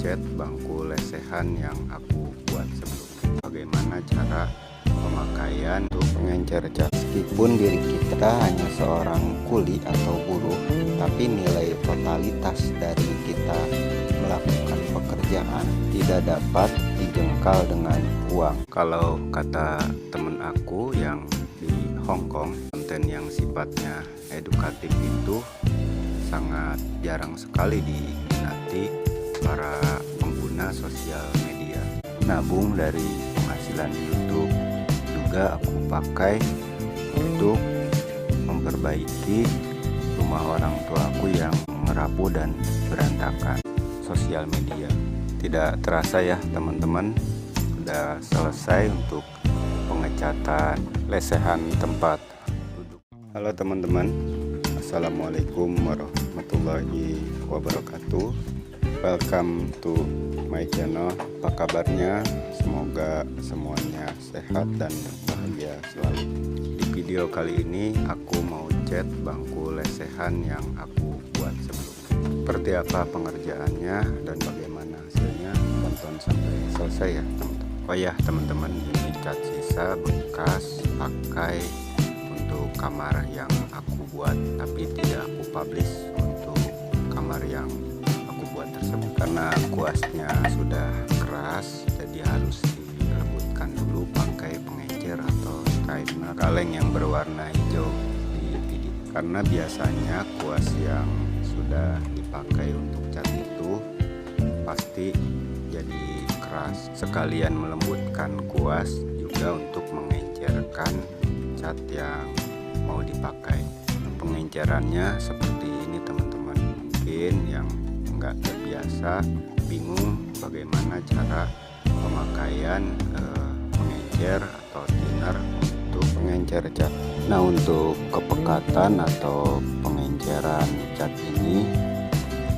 cat bangku lesehan yang aku buat sebelumnya. Bagaimana cara pemakaian untuk pengencer cat. Meskipun diri kita hanya seorang kuli atau buruh, tapi nilai totalitas dari kita melakukan pekerjaan tidak dapat dijengkal dengan uang. Kalau kata temen aku yang di Hong Kong, konten yang sifatnya edukatif itu sangat jarang sekali diminati para pengguna sosial media. Nabung dari penghasilan YouTube juga aku pakai untuk memperbaiki rumah orang tua aku yang rapuh dan berantakan. Sosial media tidak terasa ya teman-teman, sudah selesai untuk pengecatan lesehan tempat duduk. Halo teman-teman, assalamualaikum warahmatullahi wabarakatuh. Welcome to my channel. Apa kabarnya? Semoga semuanya sehat dan bahagia selalu. Di video kali ini aku mau cat bangku lesehan yang aku buat sebelumnya. Seperti apa pengerjaannya dan bagaimana hasilnya, tonton sampai selesai ya teman-teman. Oh ya teman-teman, ini cat sisa bekas pakai untuk kamar yang aku buat, tapi tidak aku publish untuk kamar yang aku buat tersebut karena kuasnya sudah keras, jadi harus dilembutkan dulu pakai pengecer atau straightener kaleng yang berwarna hijau di video. Karena biasanya kuas yang sudah dipakai untuk cat itu pasti jadi keras. Sekalian melembutkan kuas juga untuk mengencerkan cat yang mau dipakai. Pengencerannya seperti ini teman-teman. Mungkin yang nggak terbiasa bingung bagaimana cara pemakaian pengencer atau thinner untuk pengencer cat. Nah, untuk kepekatan atau pengenceran cat ini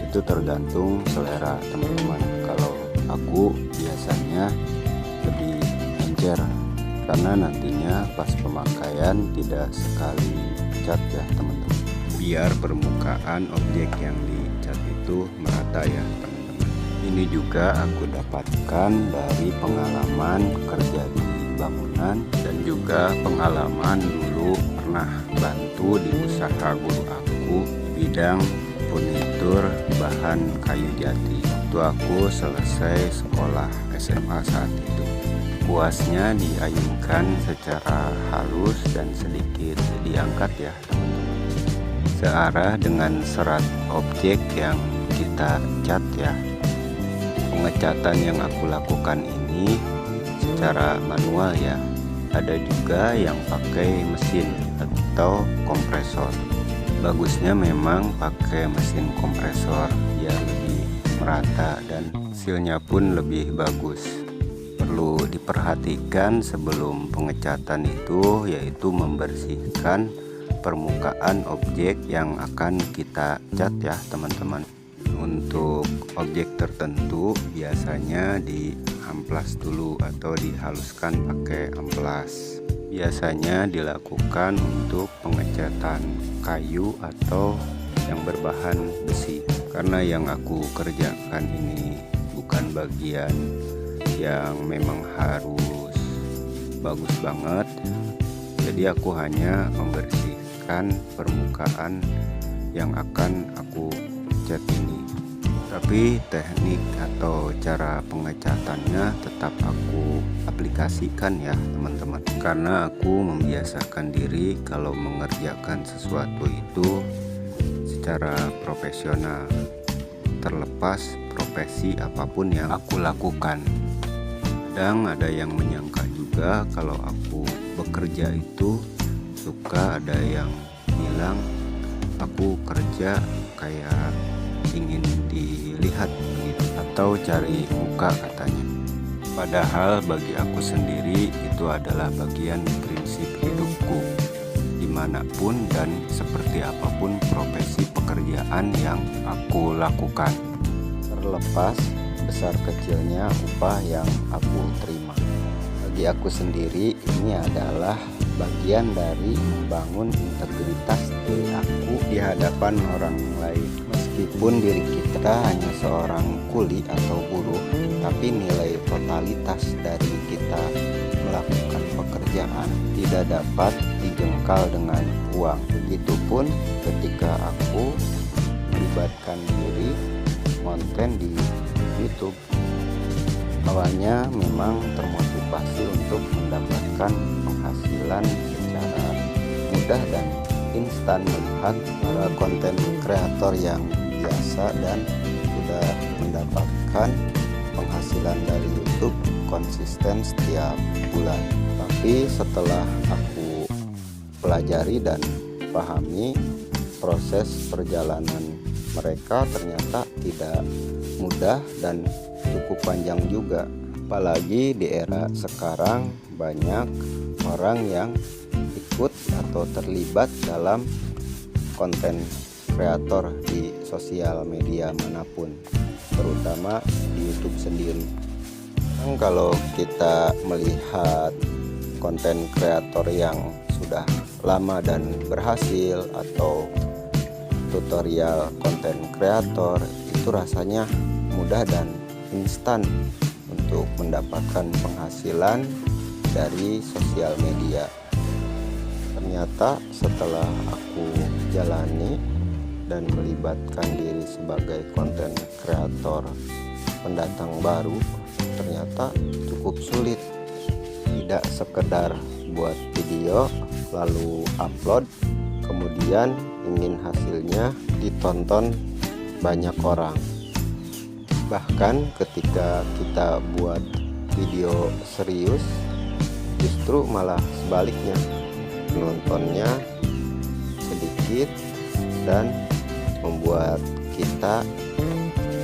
itu tergantung selera teman-teman. Kalau aku biasanya lebih encer karena nantinya pas pemakaian tidak sekali cat ya teman-teman, biar permukaan objek yang dicat itu merata ya teman-teman. Ini juga aku dapatkan dari pengalaman kerja di bangunan dan juga pengalaman dulu pernah bantu di usaha guru aku di bidang furnitur bahan kayu jati. Waktu aku selesai sekolah SMA saat itu, kuasnya diayunkan secara halus dan sedikit diangkat ya teman-teman, searah dengan serat objek yang kita cat ya. Pengecatan yang aku lakukan ini secara manual ya, ada juga yang pakai mesin atau kompresor. Bagusnya memang pakai mesin kompresor ya, lebih merata dan hasilnya pun lebih bagus. Perlu diperhatikan sebelum pengecatan itu, yaitu membersihkan permukaan objek yang akan kita cat ya teman-teman. Untuk objek tertentu biasanya diamplas dulu atau dihaluskan pakai amplas. Biasanya dilakukan untuk pengecatan kayu atau yang berbahan besi. Karena yang aku kerjakan ini bukan bagian yang memang harus bagus banget, jadi aku hanya membersihkan permukaan yang akan aku cat ini. Tapi teknik atau cara pengecatannya tetap aku aplikasikan ya teman-teman, karena aku membiasakan diri kalau mengerjakan sesuatu itu secara profesional, terlepas profesi apapun yang aku lakukan. Kadang ada yang menyangka juga kalau aku bekerja itu suka ada yang bilang aku kerja kayak ingin dilihat begitu, atau cari muka katanya. Padahal bagi aku sendiri itu adalah bagian prinsip hidupku, dimanapun dan seperti apapun profesi pekerjaan yang aku lakukan, terlepas besar kecilnya upah yang aku terima. Bagi aku sendiri ini adalah bagian dari membangun integritas diri aku di hadapan orang lain. Meskipun diri kita hanya seorang kuli atau buruh, tapi nilai totalitas dari kita melakukan pekerjaan tidak dapat dijengkal dengan uang. Begitupun ketika aku melibatkan diri konten di YouTube. Awalnya memang termotivasi untuk mendapatkan penghasilan secara mudah dan instan melihat para konten kreator yang biasa dan sudah mendapatkan penghasilan dari YouTube konsisten setiap bulan. Tapi setelah aku pelajari dan pahami proses perjalanan mereka, ternyata tidak mudah dan cukup panjang juga. Apalagi di era sekarang banyak orang yang ikut atau terlibat dalam konten kreator di sosial media manapun, terutama di YouTube sendiri. Kalau kita melihat konten kreator yang sudah lama dan berhasil atau tutorial konten kreator, itu rasanya mudah dan instan untuk mendapatkan penghasilan dari sosial media. Ternyata setelah aku jalani dan melibatkan diri sebagai konten kreator pendatang baru, ternyata cukup sulit. Tidak sekedar buat video lalu upload, kemudian ingin hasilnya ditonton banyak orang. Bahkan ketika kita buat video serius, justru malah sebaliknya, penontonnya sedikit dan membuat kita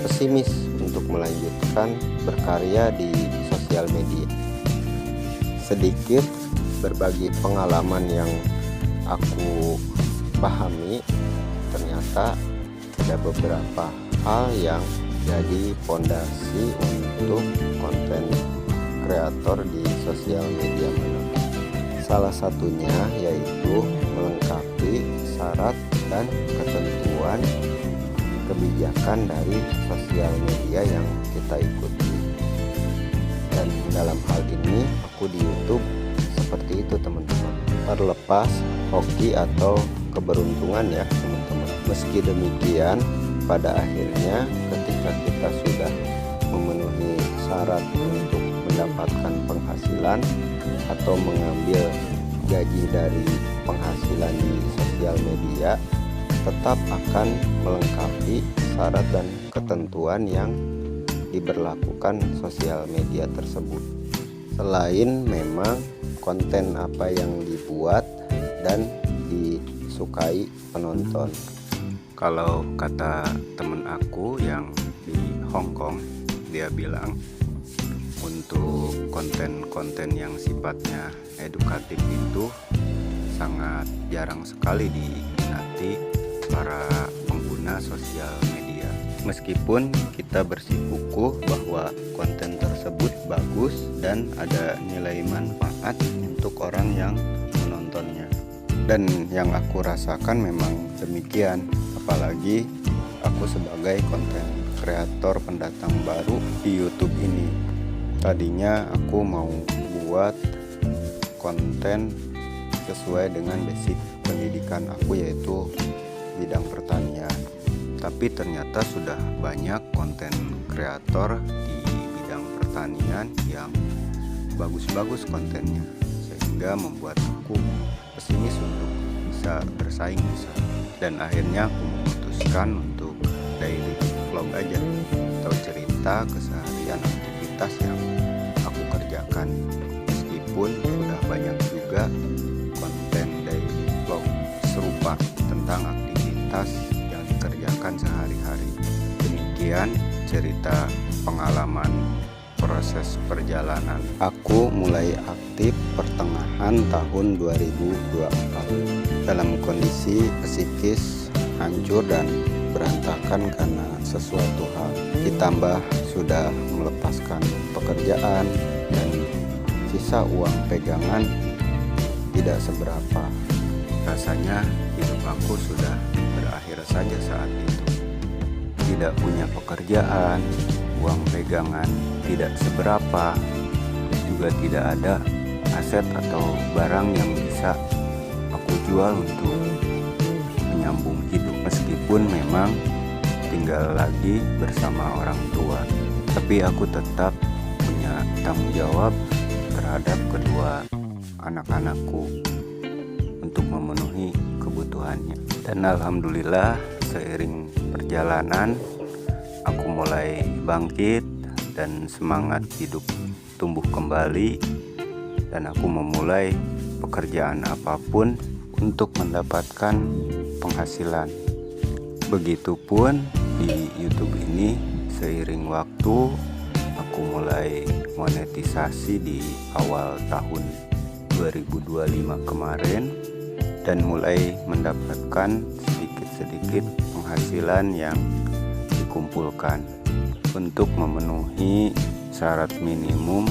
pesimis untuk melanjutkan berkarya di sosial media. Sedikit berbagi pengalaman yang aku pahami, ternyata ada beberapa hal yang jadi fondasi untuk konten kreator di sosial media manapun. Salah satunya yaitu melengkapi syarat dan ketentuan kebijakan dari sosial media yang kita ikuti. Dan dalam hal ini aku di YouTube seperti itu teman-teman. Terlepas hoki atau keberuntungan ya teman-teman. Meski demikian, pada akhirnya ketika kita sudah memenuhi syarat untuk mendapatkan penghasilan atau mengambil gaji dari penghasilan di sosial media, tetap akan melengkapi syarat dan ketentuan yang diberlakukan sosial media tersebut. Selain memang konten apa yang dibuat dan disukai penonton. Kalau kata temen aku yang di Hong Kong, dia bilang untuk konten-konten yang sifatnya edukatif itu sangat jarang sekali diminati para pengguna sosial media. Meskipun kita bersikukuh bahwa konten tersebut bagus dan ada nilai manfaat untuk orang yang menontonnya. Dan yang aku rasakan memang demikian. Apalagi aku sebagai konten kreator pendatang baru di YouTube ini. Tadinya aku mau buat konten sesuai dengan basic pendidikan aku, yaitu bidang pertanian. Tapi ternyata sudah banyak konten kreator di bidang pertanian yang bagus-bagus kontennya, sehingga membuat aku pesimis untuk bisa bersaing di sana. Dan akhirnya aku memutuskan untuk daily vlog aja, atau cerita keseharian aktivitas yang aku kerjakan. Meskipun sudah banyak juga konten daily vlog serupa tentang aktivitas yang dikerjakan sehari-hari. Demikian cerita pengalaman proses perjalanan. Aku mulai aktif pertengahan tahun 2024 dalam kondisi psikis hancur dan berantakan karena sesuatu hal. Ditambah sudah melepaskan pekerjaan dan sisa uang pegangan tidak seberapa. Rasanya hidup aku sudah berakhir saja saat itu. tidak punya pekerjaan, uang pegangan tidak seberapa, juga tidak ada aset atau barang yang bisa aku jual untuk menyambung hidup. Meskipun memang tinggal lagi bersama orang tua, tapi aku tetap punya tanggung jawab terhadap kedua anak-anakku untuk memenuhi kebutuhannya. Dan alhamdulillah, seiring perjalanan aku mulai bangkit dan semangat hidup tumbuh kembali, dan aku memulai pekerjaan apapun untuk mendapatkan penghasilan. Begitupun di YouTube ini, seiring waktu aku mulai monetisasi di awal tahun 2025 kemarin, dan mulai mendapatkan sedikit-sedikit penghasilan yang dikumpulkan untuk memenuhi syarat minimum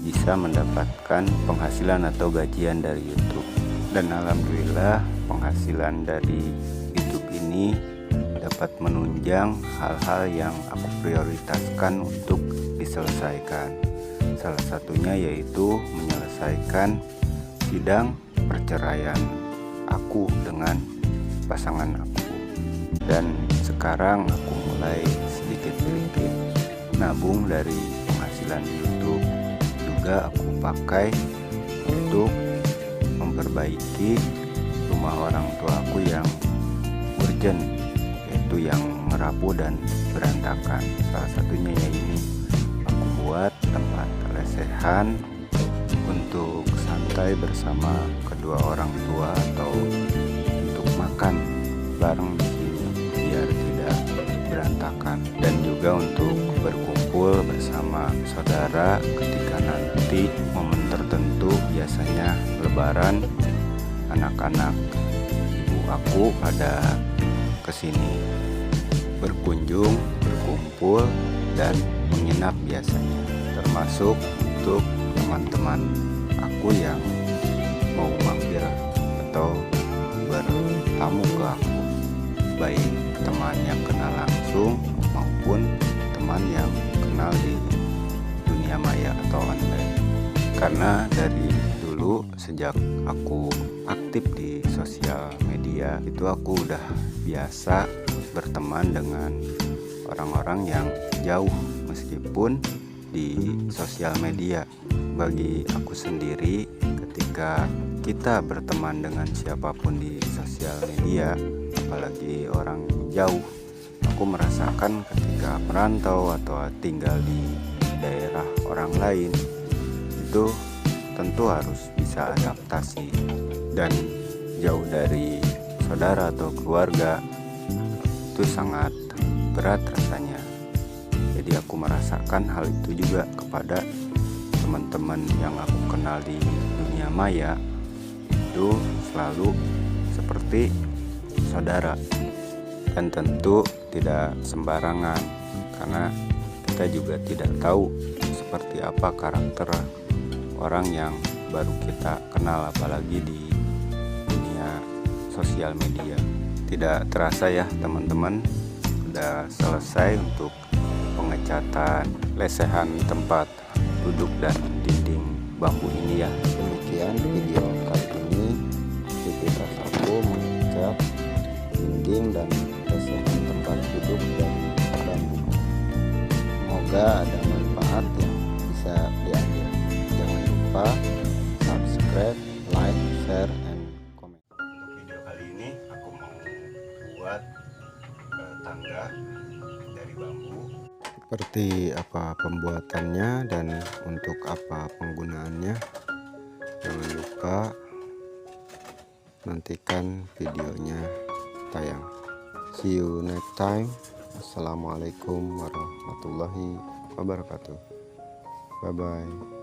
bisa mendapatkan penghasilan atau gajian dari YouTube. Dan alhamdulillah, penghasilan dari YouTube ini dapat menunjang hal-hal yang aku prioritaskan untuk diselesaikan. Salah satunya yaitu menyelesaikan sidang perceraian aku dengan pasangan aku. Dan sekarang aku mulai sedikit-sedikit nabung dari penghasilan YouTube. Juga aku pakai untuk memperbaiki rumah orang tua aku yang urgent, yaitu yang merapuh dan berantakan. Salah satunya ya ini, aku buat tempat lesehan untuk santai bersama kedua orang tua, atau untuk makan bareng di sini biar tidak berantakan, dan juga untuk berkumpul bersama saudara ketika nanti momen tertentu, biasanya Lebaran, anak-anak ibu aku pada kesini berkunjung, berkumpul, dan menginap biasanya, termasuk untuk teman-teman aku yang mau mampir atau bertamu ke aku, baik teman yang kenal langsung maupun teman yang kenal di dunia maya atau online. Karena dari dulu, sejak aku aktif di sosial media, itu aku udah biasa berteman dengan orang-orang yang jauh meskipun di sosial media. Bagi aku sendiri, ketika kita berteman dengan siapapun di sosial media, apalagi orang jauh, aku merasakan ketika merantau atau tinggal di daerah orang lain, itu tentu harus bisa adaptasi, dan jauh dari saudara atau keluarga itu sangat berat rasanya. Jadi aku merasakan hal itu juga kepada teman-teman yang aku kenal di dunia maya, itu selalu seperti saudara. Dan tentu tidak sembarangan, karena kita juga tidak tahu seperti apa karakter orang yang baru kita kenal, apalagi di dunia sosial media. Tidak terasa ya teman-teman, sudah selesai untuk pengecatan lesehan tempat duduk dan dinding bambu ini ya. Demikian video kali ini, aktivitas aku mengecat dinding dan lesehan tempat duduk dari bambu. Semoga ada manfaat yang bisa diambil. Jangan lupa subscribe, like, share, and comment. Untuk video kali ini aku mau buat tangga dari bambu. Seperti apa pembuatannya dan untuk apa penggunaannya, jangan lupa nantikan videonya tayang. See you next time. Assalamualaikum warahmatullahi wabarakatuh. Bye bye.